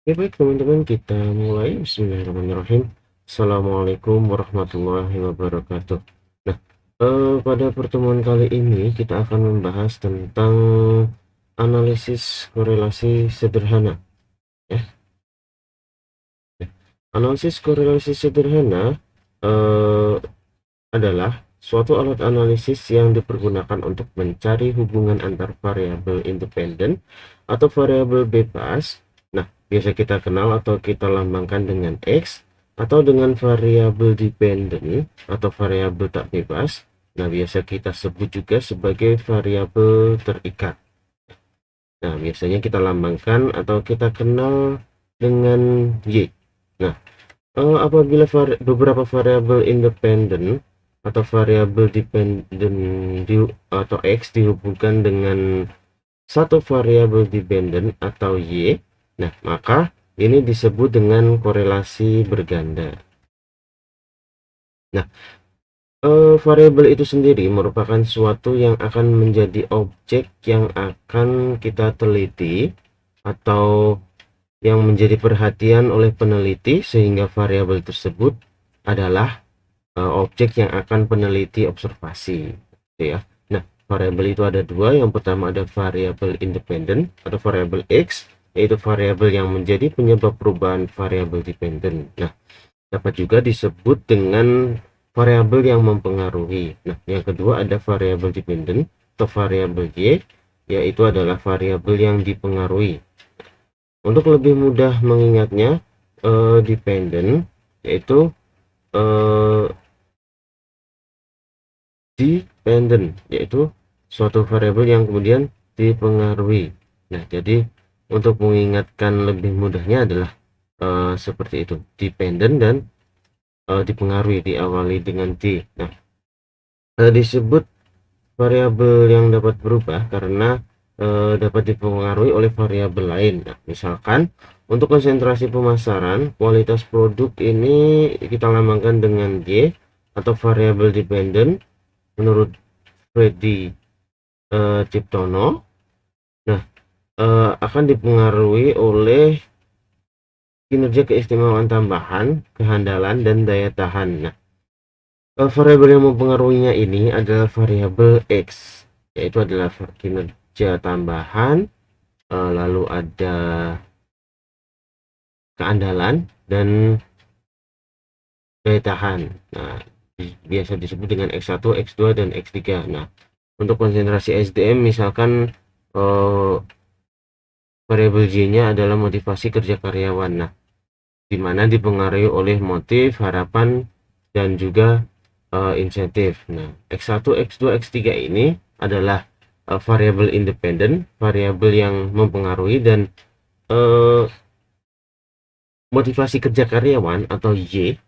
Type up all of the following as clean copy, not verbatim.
Oke, baik teman-teman, kita mulai. Bismillahirrahmanirrahim. Assalamualaikum warahmatullahi wabarakatuh. Nah, pada pertemuan kali ini kita akan membahas tentang analisis korelasi sederhana. Ya, analisis korelasi sederhana eh, adalah suatu alat analisis yang dipergunakan untuk mencari hubungan antar variabel independen atau variabel bebas. Nah, biasa kita kenal atau kita lambangkan dengan X, atau dengan variabel dependen atau variabel tak bebas. Nah, biasa kita sebut juga sebagai variabel terikat. Nah, biasanya kita lambangkan atau kita kenal dengan Y. Nah, apabila beberapa variabel independen atau variabel dependen atau X dihubungkan dengan satu variabel dependen atau Y, nah maka ini disebut dengan korelasi berganda. Nah, variabel itu sendiri merupakan suatu yang akan menjadi objek yang akan kita teliti atau yang menjadi perhatian oleh peneliti, sehingga variabel tersebut adalah objek yang akan peneliti observasi, gitu ya. Nah, variabel itu ada dua. Yang pertama ada variabel independen atau variabel X, yaitu variabel yang menjadi penyebab perubahan variabel dependen. Nah, dapat juga disebut dengan variabel yang mempengaruhi. Nah, yang kedua ada variabel dependen atau variabel Y, yaitu adalah variabel yang dipengaruhi. Untuk lebih mudah mengingatnya, dependen yaitu eh, dependent, yaitu suatu variabel yang kemudian dipengaruhi. Nah, jadi untuk mengingatkan lebih mudahnya adalah seperti itu, dependent dan dipengaruhi, diawali dengan D. Nah, disebut variabel yang dapat berubah karena dapat dipengaruhi oleh variabel lain. Nah, misalkan untuk konsentrasi pemasaran, kualitas produk ini kita lambangkan dengan Y atau variabel dependent menurut Freddy Ciptono. Nah, akan dipengaruhi oleh kinerja, keistimewaan tambahan, kehandalan, dan daya tahan. Nah, variabel yang mempengaruhinya ini adalah variabel X, yaitu adalah kinerja tambahan, lalu ada keandalan dan daya tahan. Nah, biasa disebut dengan X1, X2, dan X3. Nah, untuk konsentrasi SDM misalkan variabel Y-nya adalah motivasi kerja karyawan. Nah, di mana dipengaruhi oleh motif, harapan, dan juga insentif. Nah, X1, X2, X3 ini adalah variabel independen, variabel yang mempengaruhi, dan uh, motivasi kerja karyawan atau Y.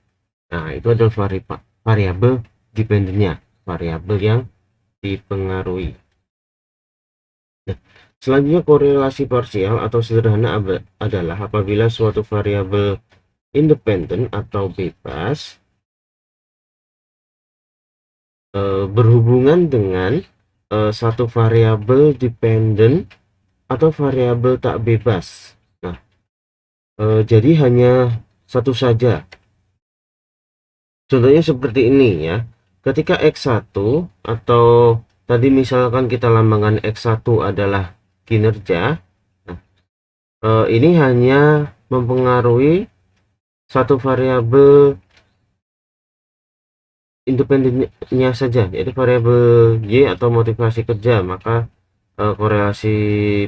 Nah, itu adalah variabel dependennya, variabel yang dipengaruhi. Nah, selanjutnya korelasi parsial atau sederhana adalah apabila suatu variabel independen atau bebas berhubungan dengan satu variabel dependen atau variabel tak bebas. Nah, jadi hanya satu saja. Contohnya seperti ini ya. Ketika X1 atau tadi misalkan kita lambangkan X1 adalah kinerja. Nah, ini hanya mempengaruhi satu variabel independennya saja, yaitu variabel Y atau motivasi kerja. Maka korelasi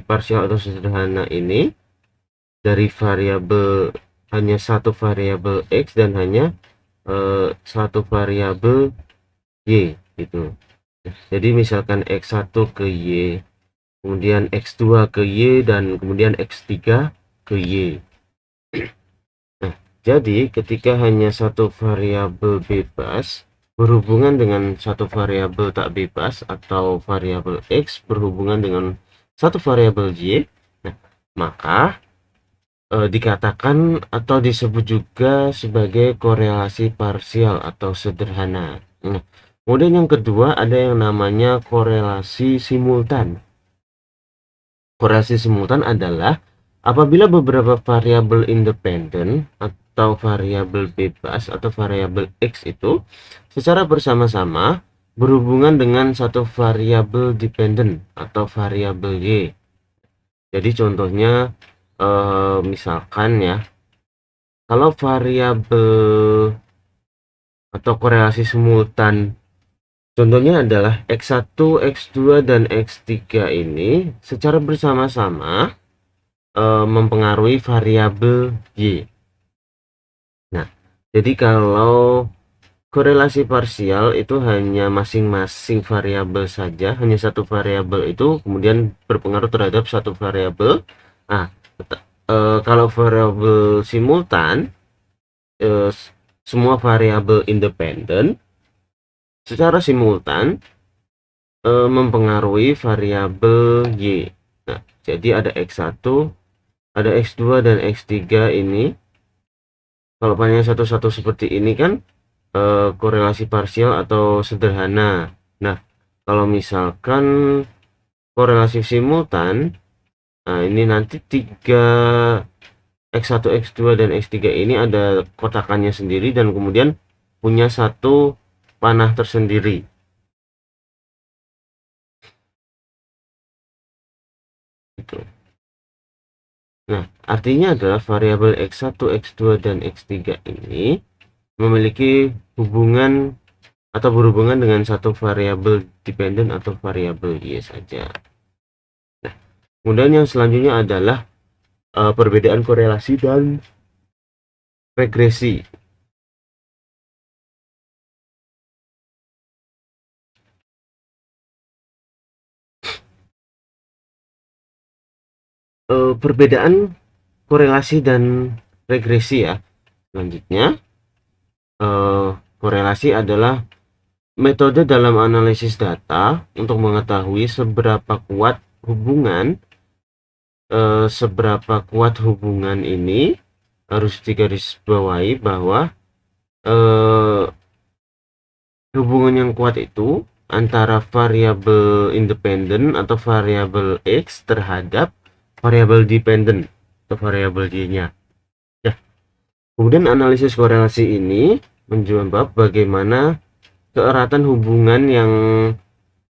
parsial atau sederhana ini dari variabel hanya satu variabel X dan hanya satu variabel Y gitu. Jadi misalkan X1 ke Y, kemudian X2 ke Y, dan kemudian X3 ke Y. Nah, jadi ketika hanya satu variabel bebas berhubungan dengan satu variabel tak bebas, atau variabel X berhubungan dengan satu variabel Y, nah, maka dikatakan atau disebut juga sebagai korelasi parsial atau sederhana. Nah, kemudian yang kedua ada yang namanya korelasi simultan. Korelasi simultan adalah Apabila beberapa variabel independen atau variabel bebas atau variabel X itu secara bersama-sama berhubungan dengan satu variabel dependen atau variabel Y. Jadi contohnya misalkan ya, kalau variabel atau korelasi simultan contohnya adalah X1, X2, dan X3 ini secara bersama-sama mempengaruhi variabel Y. Nah, jadi kalau korelasi parsial itu hanya masing-masing variabel saja, hanya satu variabel itu kemudian berpengaruh terhadap satu variabel. Nah, kalau variabel simultan, semua variabel independen secara simultan mempengaruhi variabel Y. Nah, jadi ada X1, ada X2, dan X3 ini. Kalau panjang satu-satu seperti ini kan korelasi parsial atau sederhana. Nah, kalau misalkan korelasi simultan, nah ini nanti 3 X1, X2, dan X3 ini ada kotakannya sendiri dan kemudian punya satu panah tersendiri. Gitu. Nah, artinya adalah variabel X1, X2, dan X3 ini memiliki hubungan atau berhubungan dengan satu variabel dependen atau variabel Y saja. Nah, kemudian yang selanjutnya adalah perbedaan korelasi dan regresi. Perbedaan korelasi dan regresi ya. Selanjutnya, korelasi adalah metode dalam analisis data untuk mengetahui seberapa kuat hubungan ini harus digarisbawahi bahwa hubungan yang kuat itu antara variabel independen atau variabel X terhadap variabel dependen atau variabel Y-nya. Ya, kemudian analisis korelasi ini menjawab bagaimana keeratan hubungan yang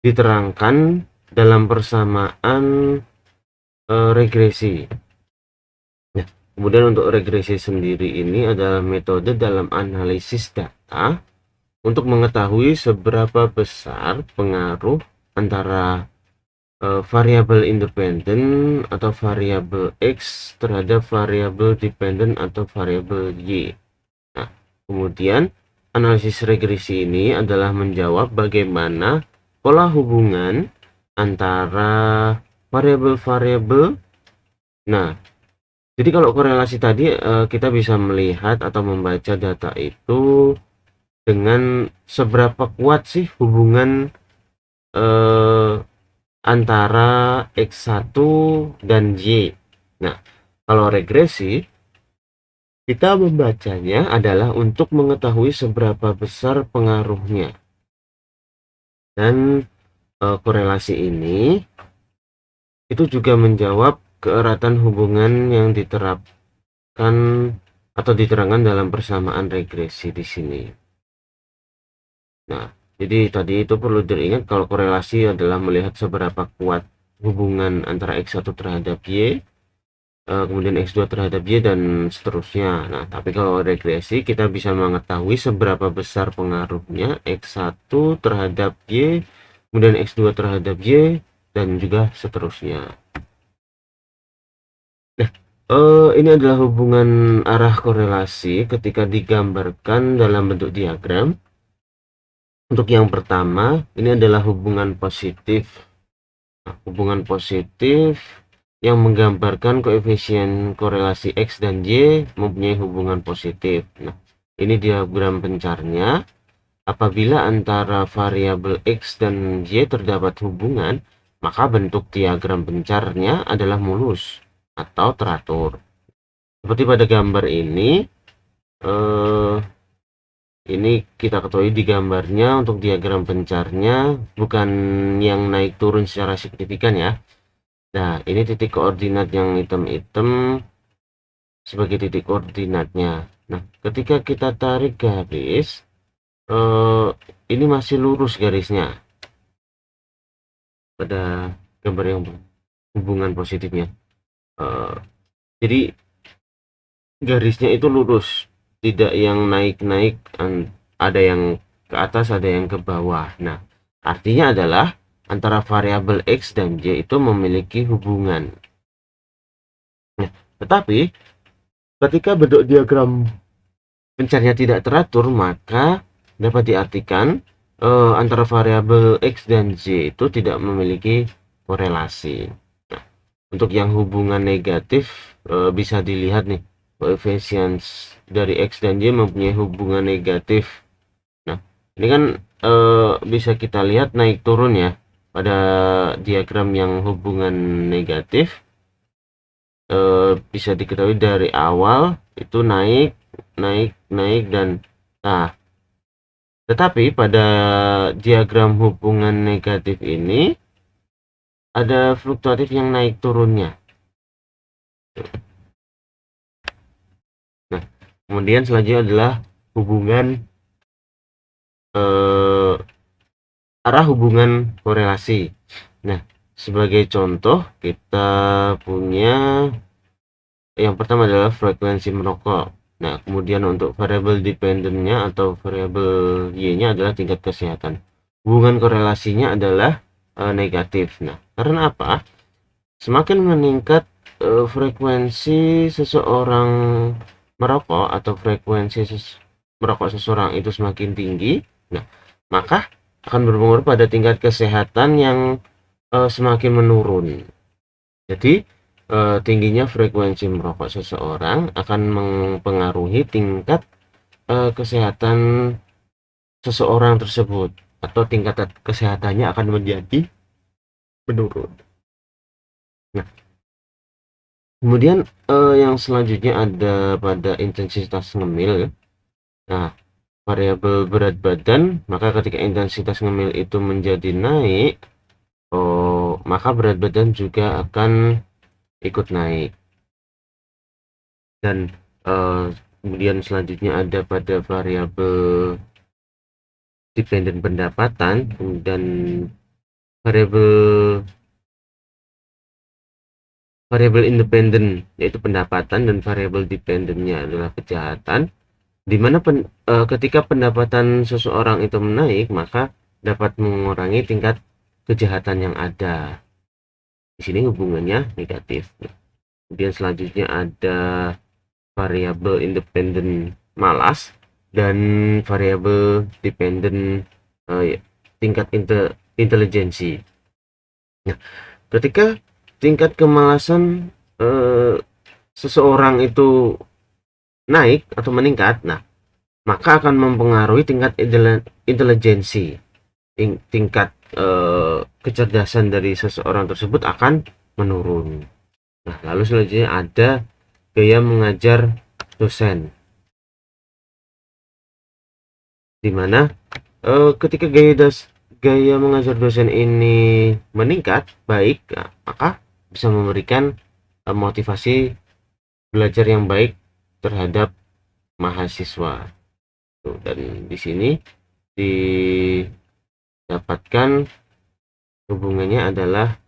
diterangkan dalam persamaan regresi. Nah, kemudian untuk regresi sendiri ini adalah metode dalam analisis data untuk mengetahui seberapa besar pengaruh antara variabel independen atau variabel X terhadap variabel dependen atau variabel Y. Nah, kemudian analisis regresi ini adalah menjawab bagaimana pola hubungan antara variabel-variabel. Nah, jadi kalau korelasi tadi kita bisa melihat atau membaca data itu dengan seberapa kuat sih hubungan antara X1 dan Y. Nah, kalau regresi kita membacanya adalah untuk mengetahui seberapa besar pengaruhnya. Dan korelasi ini itu juga menjawab keeratan hubungan yang diterapkan atau diterangkan dalam persamaan regresi di sini. Nah, jadi tadi itu perlu diingat kalau korelasi adalah melihat seberapa kuat hubungan antara X1 terhadap Y, kemudian X2 terhadap Y, dan seterusnya. Nah, tapi kalau regresi kita bisa mengetahui seberapa besar pengaruhnya X1 terhadap Y, kemudian X2 terhadap Y, dan juga seterusnya. Nah, ini adalah hubungan arah korelasi ketika digambarkan dalam bentuk diagram. Untuk yang pertama, ini adalah hubungan positif. Nah, hubungan positif yang menggambarkan koefisien korelasi X dan Y mempunyai hubungan positif. Nah, ini diagram pencarnya. Apabila antara variabel X dan Y terdapat hubungan, maka bentuk diagram pencarnya adalah mulus atau teratur. Seperti pada gambar ini, ini kita ketahui di gambarnya untuk diagram pencarnya bukan yang naik turun secara signifikan ya. Nah, ini titik koordinat yang hitam-hitam sebagai titik koordinatnya. Nah, ketika kita tarik garis, eh, ini masih lurus garisnya pada gambar yang hubungan positifnya. Eh, jadi garisnya itu lurus, tidak yang naik-naik, ada yang ke atas, ada yang ke bawah. Nah, artinya adalah antara variabel X dan Y itu memiliki hubungan. Nah, tetapi ketika bentuk diagram pencarian tidak teratur, maka dapat diartikan antara variabel X dan Y itu tidak memiliki korelasi. Nah, untuk yang hubungan negatif bisa dilihat nih, coefficients dari X dan Y mempunyai hubungan negatif. Nah, ini kan bisa kita lihat naik turun ya pada diagram yang hubungan negatif. Bisa diketahui dari awal itu naik, naik, naik, dan nah, tetapi pada diagram hubungan negatif ini ada fluktuatif yang naik turunnya. Nah, kemudian selanjutnya adalah hubungan eh, arah hubungan korelasi. Nah, sebagai contoh kita punya yang pertama adalah frekuensi merokok. Nah, kemudian untuk variabel dependentnya atau variabel Y-nya adalah tingkat kesehatan. Hubungan korelasinya adalah negatif. Nah, karena apa? Semakin meningkat frekuensi seseorang merokok atau frekuensi merokok seseorang itu semakin tinggi, nah, maka akan berpengaruh pada tingkat kesehatan yang semakin menurun. Jadi, tingginya frekuensi merokok seseorang akan mempengaruhi tingkat kesehatan seseorang tersebut, atau tingkat kesehatannya akan menjadi menurun. Nah, kemudian yang selanjutnya ada pada intensitas ngemil ya. Nah, variabel berat badan, maka ketika intensitas ngemil itu menjadi naik, maka berat badan juga akan ikut naik. Dan kemudian selanjutnya ada pada variabel dependen pendapatan dan variabel variabel independen, yaitu pendapatan, dan variabel dependennya adalah kejahatan, di mana ketika pendapatan seseorang itu menaik, maka dapat mengurangi tingkat kejahatan yang ada. Di sini hubungannya negatif. Kemudian selanjutnya ada variabel independen malas dan variabel dependen tingkat intelijensi. Nah, ketika tingkat kemalasan eh, seseorang itu naik atau meningkat, nah, maka akan mempengaruhi tingkat intelijensi, tingkat kecerdasan dari seseorang tersebut akan menurun. Nah, lalu selanjutnya ada gaya mengajar dosen, di mana ketika gaya mengajar dosen ini meningkat baik, nah, maka bisa memberikan motivasi belajar yang baik terhadap mahasiswa. Tuh, dan di sini didapatkan hubungannya adalah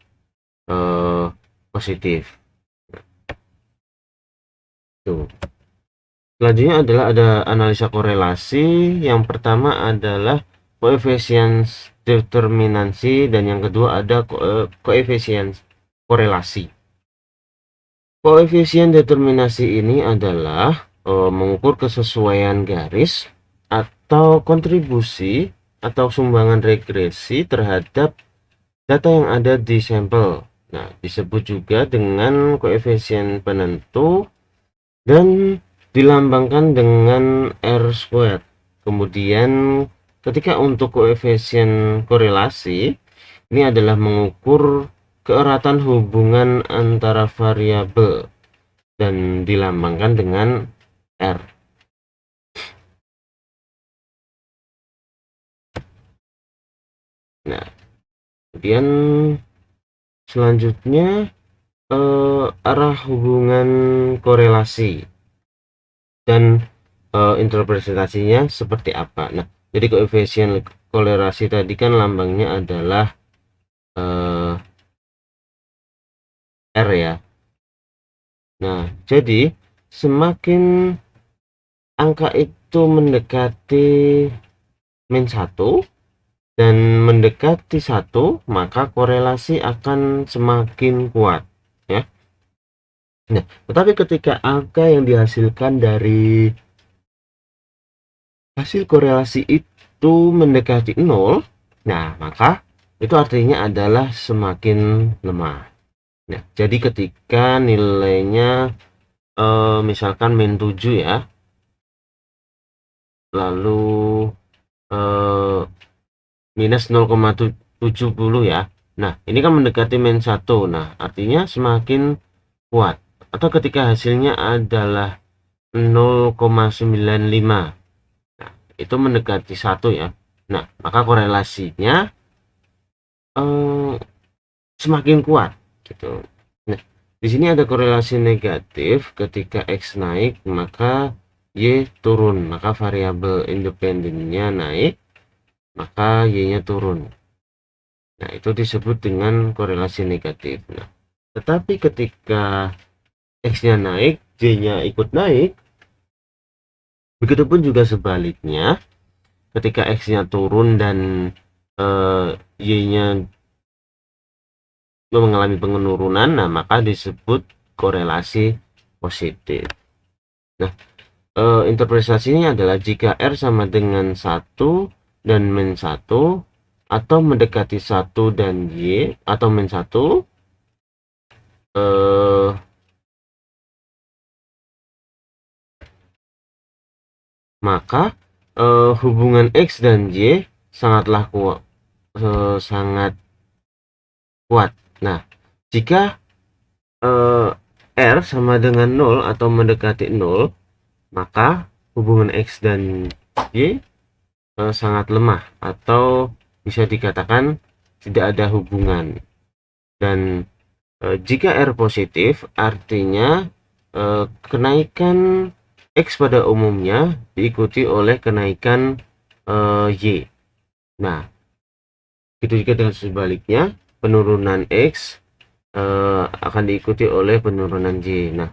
eh, positif. Tuh. Selanjutnya adalah ada analisa korelasi. Yang pertama adalah koefisien determinansi, dan yang kedua ada koefisien korelasi. Koefisien determinasi ini adalah mengukur kesesuaian garis atau kontribusi atau sumbangan regresi terhadap data yang ada di sampel. Nah, disebut juga dengan koefisien penentu dan dilambangkan dengan R squared. Kemudian ketika untuk koefisien korelasi, ini adalah mengukur keeratan hubungan antara variabel dan dilambangkan dengan R. Nah, kemudian Selanjutnya arah hubungan korelasi dan interpretasinya seperti apa. Nah, jadi koefisien korelasi tadi kan lambangnya adalah R ya. Nah, jadi semakin angka itu mendekati min 1 dan mendekati 1, maka korelasi akan semakin kuat ya. Nah, tetapi ketika angka yang dihasilkan dari hasil korelasi itu mendekati 0, nah maka itu artinya adalah semakin lemah. Nah, jadi ketika nilainya misalkan min 7 ya, lalu minus 0,70 ya. Nah, ini kan mendekati min 1. Nah, artinya semakin kuat. Atau ketika hasilnya adalah 0,95. Nah, itu mendekati 1 ya. Nah, maka korelasinya semakin kuat gitu. Nah, di sini ada korelasi negatif. Ketika X naik, maka Y turun, maka variabel independennya naik, maka Y-nya turun. Nah, itu disebut dengan korelasi negatif. Nah, tetapi ketika X-nya naik, Y-nya ikut naik, begitupun juga sebaliknya. Ketika X-nya turun dan Y-nya mengalami penurunan, nah maka disebut korelasi positif. Nah, interpretasinya adalah jika R sama dengan 1 dan min 1 atau mendekati 1 dan Y atau min 1, maka hubungan X dan Y sangatlah kuat, sangat kuat. Nah, jika R sama dengan 0 atau mendekati 0, maka hubungan X dan Y sangat lemah atau bisa dikatakan tidak ada hubungan. Dan jika R positif, artinya kenaikan X pada umumnya diikuti oleh kenaikan Y. Nah, itu juga dengan sebaliknya, penurunan X akan diikuti oleh penurunan Y. Nah,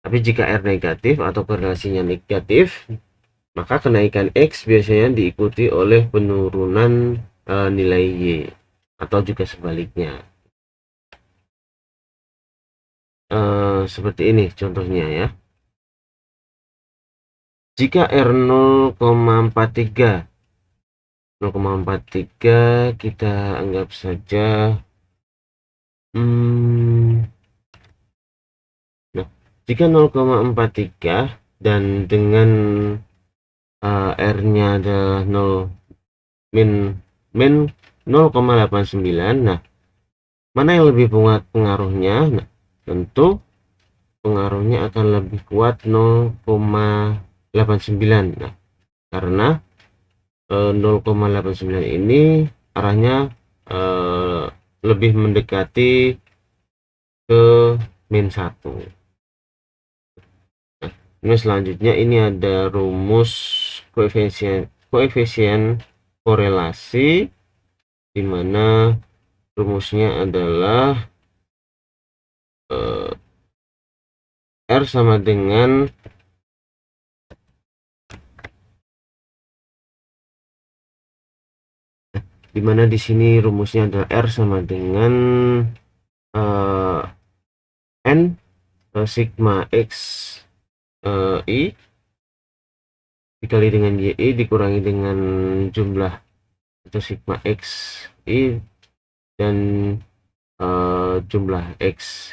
tapi jika R negatif atau korelasinya negatif, maka kenaikan X biasanya diikuti oleh penurunan nilai Y, atau juga sebaliknya. Seperti ini contohnya ya. Jika R 0,43 kita anggap saja nah, jika 0,43 dan dengan R-nya adalah 0 min 0,89, nah mana yang lebih kuat pengaruhnya? Nah, tentu pengaruhnya akan lebih kuat 0,89. Nah, karena 0,89 ini arahnya lebih mendekati ke min 1. Nah, ini selanjutnya ini ada rumus koefisien korelasi, di mana rumusnya adalah R sama dengan dimana di sini rumusnya adalah R sama dengan N sigma X I dikali dengan YI dikurangi dengan jumlah atau sigma X I dan jumlah X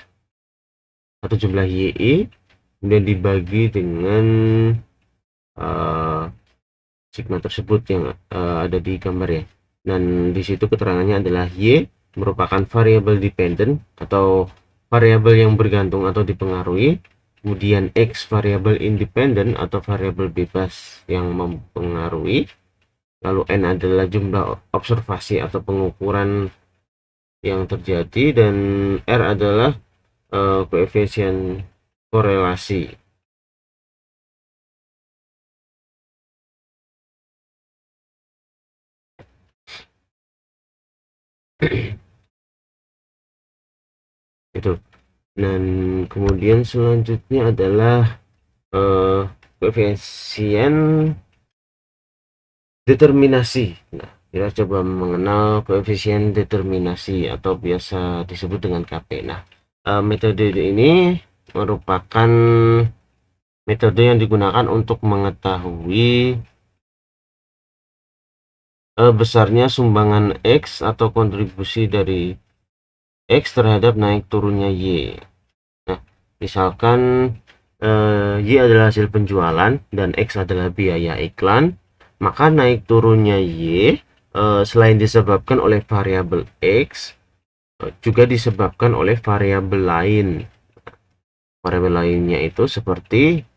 atau jumlah YI, kemudian dibagi dengan sigma tersebut yang ada di gambar ya. Dan di situ keterangannya adalah Y merupakan variabel dependent atau variabel yang bergantung atau dipengaruhi, kemudian X variabel independent atau variabel bebas yang mempengaruhi, lalu N adalah jumlah observasi atau pengukuran yang terjadi, dan R adalah koefisien korelasi. Itu. Dan kemudian selanjutnya adalah koefisien determinasi. Nah, kita coba mengenal koefisien determinasi atau biasa disebut dengan KP. Nah, metode ini merupakan metode yang digunakan untuk mengetahui besarnya sumbangan X atau kontribusi dari X terhadap naik turunnya Y. Nah, misalkan Y adalah hasil penjualan dan X adalah biaya iklan, maka naik turunnya Y selain disebabkan oleh variabel X, juga disebabkan oleh variabel lain. Variabel lainnya itu seperti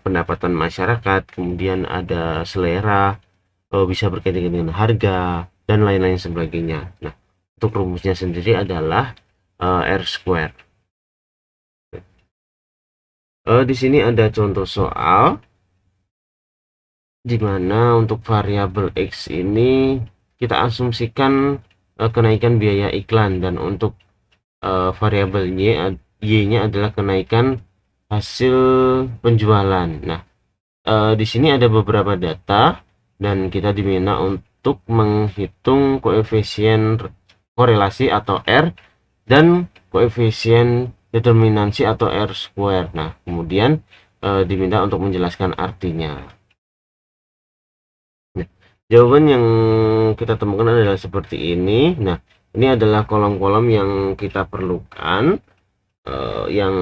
pendapatan masyarakat, kemudian ada selera, bisa berkaitan dengan harga, dan lain-lain sebagainya. Nah, untuk rumusnya sendiri adalah R square. Di sini ada contoh soal di mana untuk variabel X ini kita asumsikan kenaikan biaya iklan, dan untuk variabel Y-nya adalah kenaikan hasil penjualan. Nah, di sini ada beberapa data dan kita diminta untuk menghitung koefisien korelasi atau R dan koefisien determinansi atau R square. Nah, kemudian diminta untuk menjelaskan artinya. Nah, jawaban yang kita temukan adalah seperti ini. Nah, ini adalah kolom-kolom yang kita perlukan, yang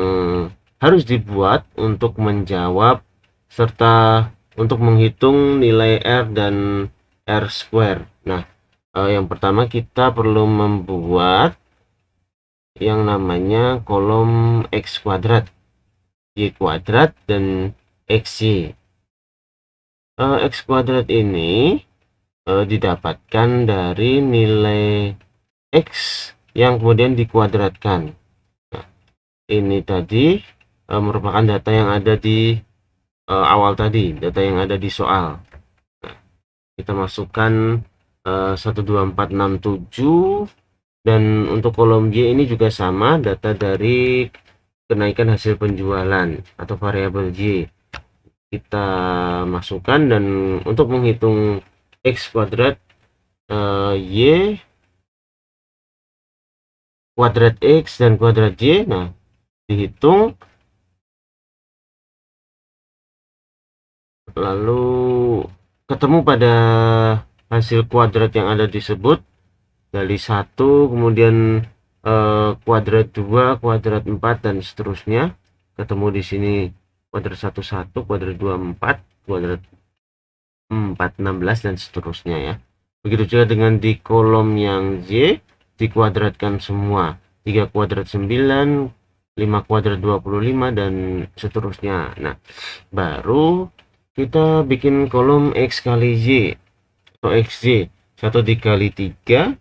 harus dibuat untuk menjawab serta untuk menghitung nilai R dan R square. Nah, yang pertama kita perlu membuat yang namanya kolom X kuadrat, Y kuadrat, dan XY. X kuadrat ini didapatkan dari nilai X yang kemudian dikuadratkan. Nah, ini tadi merupakan data yang ada di awal tadi, data yang ada di soal. Nah, kita masukkan 1, 2, 4, 6, 7, dan untuk kolom Y ini juga sama, data dari kenaikan hasil penjualan atau variabel Y kita masukkan, dan untuk menghitung X kuadrat, Y kuadrat X dan kuadrat Y, nah dihitung, lalu ketemu pada hasil kuadrat yang ada disebut dari 1, kemudian kuadrat 2, kuadrat 4, dan seterusnya. Ketemu di sini kuadrat 1, 1, kuadrat 2, 4, kuadrat 4, 16, dan seterusnya ya. Begitu juga dengan di kolom yang Y, dikuadratkan semua. 3 kuadrat 9, 5 kuadrat 25, dan seterusnya. Nah, baru kita bikin kolom X kali Y atau XY. 1 dikali 3,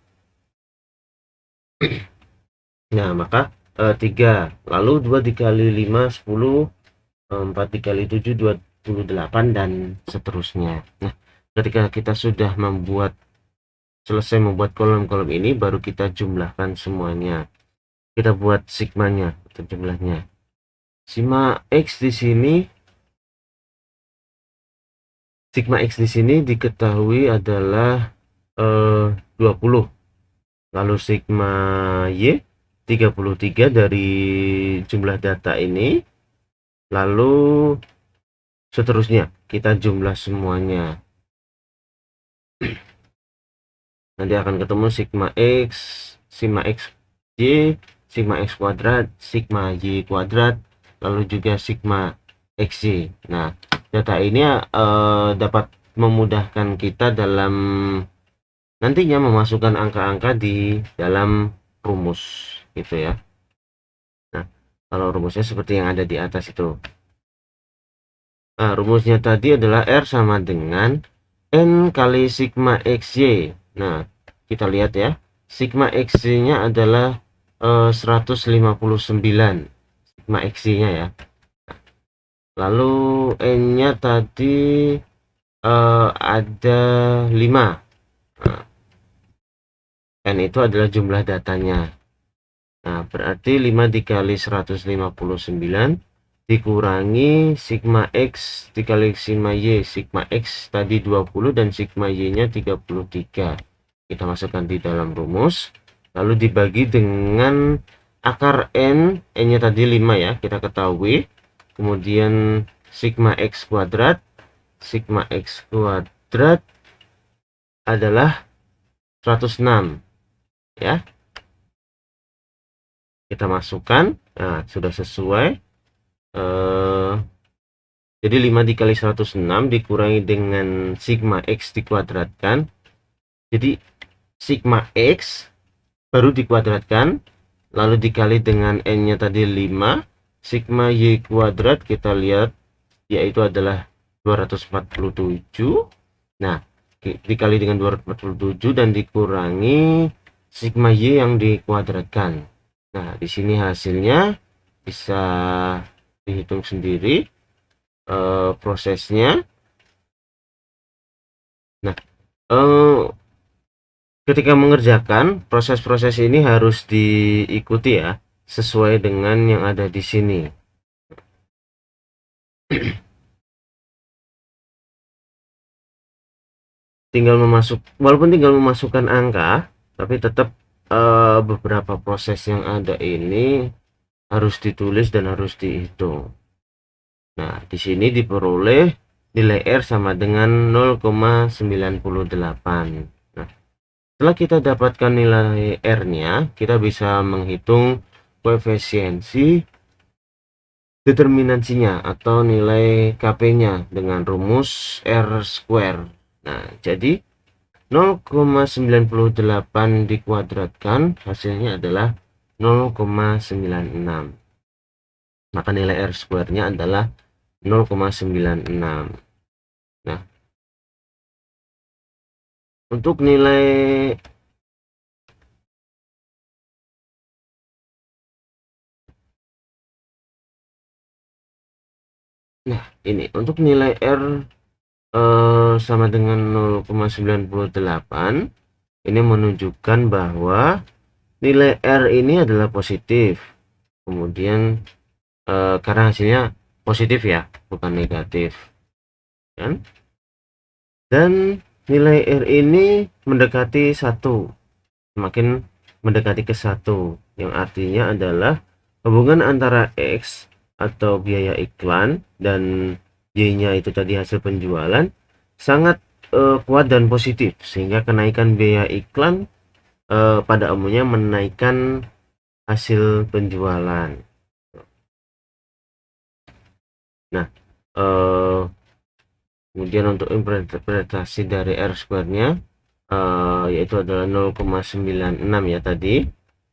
nah maka 3, lalu 2 dikali 5, 10, 4 dikali 7, 28, dan seterusnya. Nah, ketika kita sudah selesai membuat kolom-kolom ini, baru kita jumlahkan semuanya. Kita buat sigmanya atau jumlahnya. Sigma X di sini diketahui adalah 20. Lalu sigma Y 33 dari jumlah data ini. Lalu seterusnya kita jumlah semuanya. Nanti akan ketemu sigma X, sigma X Y, sigma X kuadrat, sigma Y kuadrat, lalu juga sigma XY. Nah, data ini dapat memudahkan kita dalam nantinya memasukkan angka-angka di dalam rumus gitu ya. Nah, kalau rumusnya seperti yang ada di atas itu. Nah, rumusnya tadi adalah R sama dengan N kali sigma XY. Nah, kita lihat ya. sigma X-nya adalah 159 sigma X-nya ya. Lalu N-nya tadi ada 5. Nah, N itu adalah jumlah datanya. Nah, berarti 5 dikali 159 dikurangi sigma X dikali sigma Y. Sigma X tadi 20 dan sigma Y-nya 33. Kita masukkan di dalam rumus. Lalu dibagi dengan akar N. N-nya tadi 5 ya, kita ketahui. Kemudian sigma X kuadrat. Sigma X kuadrat adalah 106 ya. Kita masukkan. Nah, sudah sesuai. Jadi 5 dikali 106 dikurangi dengan sigma X dikuadratkan. Jadi sigma X baru dikuadratkan, lalu dikali dengan N-nya tadi 5. Sigma Y kuadrat kita lihat yaitu adalah 247. Nah, dikali dengan 247 dan dikurangi sigma Y yang dikuadratkan. Nah, di sini hasilnya bisa dihitung sendiri prosesnya. Nah, ketika mengerjakan proses-proses ini harus diikuti ya, sesuai dengan yang ada di sini. Walaupun tinggal memasukkan angka, tapi tetap beberapa proses yang ada ini harus ditulis dan harus dihitung. Nah, di sini diperoleh nilai R sama dengan 0,98. Nah, setelah kita dapatkan nilai R-nya, kita bisa menghitung koefisiensi determinansinya atau nilai KP-nya dengan rumus R square. Nah, jadi 0,98 dikuadratkan hasilnya adalah 0,96. Maka nilai R square-nya adalah 0,96. Nah, untuk nilai ini untuk nilai R sama dengan 0,98, ini menunjukkan bahwa nilai R ini adalah positif. Kemudian karena hasilnya positif ya, bukan negatif kan? Dan nilai R ini mendekati 1, semakin mendekati ke 1, yang artinya adalah hubungan antara X atau biaya iklan dan Y-nya itu tadi hasil penjualan sangat kuat dan positif, sehingga kenaikan biaya iklan pada umumnya menaikkan hasil penjualan. Nah, kemudian untuk interpretasi dari R square-nya yaitu adalah 0,96 ya tadi.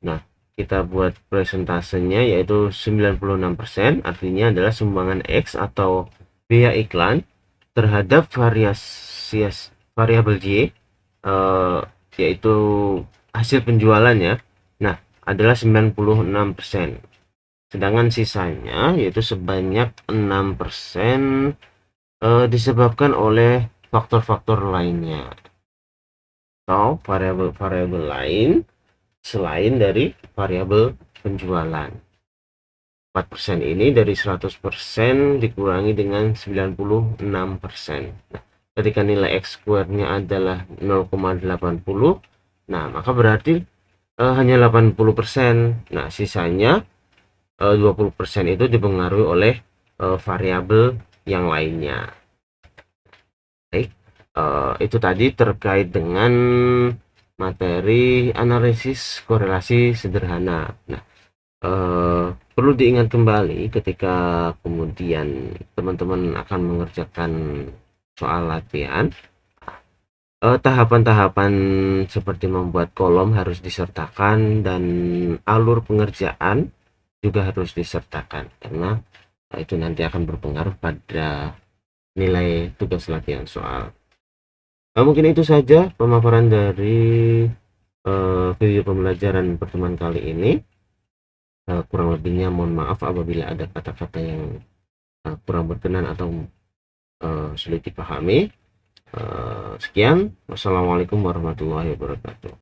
Nah, kita buat presentasenya yaitu 96%, artinya adalah sumbangan X atau biaya iklan terhadap variabel Y yaitu hasil penjualan ya. Nah, adalah 96%. Sedangkan sisanya yaitu sebanyak 6% disebabkan oleh faktor-faktor lainnya atau variabel-variabel lain selain dari variabel penjualan. 4% ini dari 100% dikurangi dengan 96%. Nah, ketika nilai X square-nya adalah 0,80, nah maka berarti hanya 80%. Nah, sisanya 20% itu dipengaruhi oleh variabel yang lainnya. Baik, itu tadi terkait dengan materi analisis korelasi sederhana. Nah, perlu diingat kembali ketika kemudian teman-teman akan mengerjakan soal latihan, tahapan-tahapan seperti membuat kolom harus disertakan dan alur pengerjaan juga harus disertakan, karena itu nanti akan berpengaruh pada nilai tugas latihan soal. Mungkin itu saja pemaparan dari video pembelajaran pertemuan kali ini. Kurang lebihnya mohon maaf apabila ada kata-kata yang kurang berkenan atau sulit dipahami. Sekian, wassalamualaikum warahmatullahi wabarakatuh.